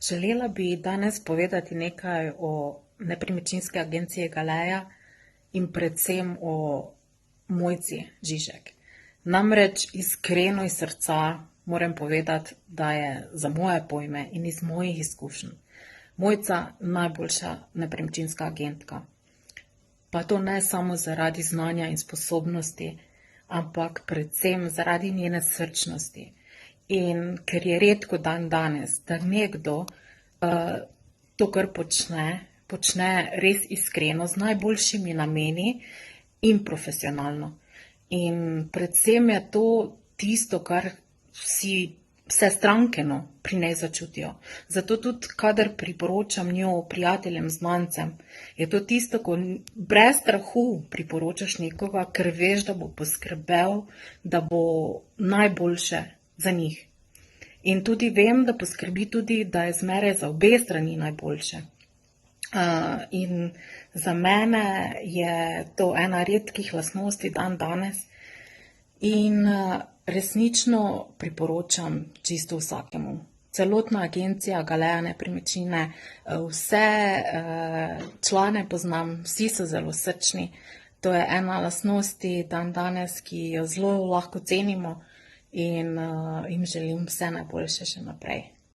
Želela bi danes povedati nekaj o nepremičninski agenciji Galeja in predvsem o Mojci Žižek. Namreč iskreno iz srca moram povedati, da je za moje pojme in iz mojih izkušenj Mojca najboljša nepremičninska agentka. Pa to ne samo zaradi znanja in sposobnosti, ampak predvsem zaradi njene srčnosti. In ker je redko dan danes, da nekdo to, kar počne res iskreno, z najboljšimi nameni in profesionalno. In predvsem je to tisto, kar vse stranke pri njej začutijo. Zato tudi, kadar priporočam njo prijateljem, znancem, je to tisto, ko brez strahu priporočaš nekoga, ker veš, da bo poskrbel, da bo najboljše za njih. In tudi vem, da poskrbi tudi, da je zmeraj za obe strani najboljše. In za mene je to ena redkih lastnosti dan danes in resnično priporočam čisto vsakemu. Celotna agencija Galeja nepremičnine, vse člane poznam, vsi so zelo srčni. To je ena lastnosti dan danes, ki jo zelo lahko cenimo in jim želim vse najboljše še naprej.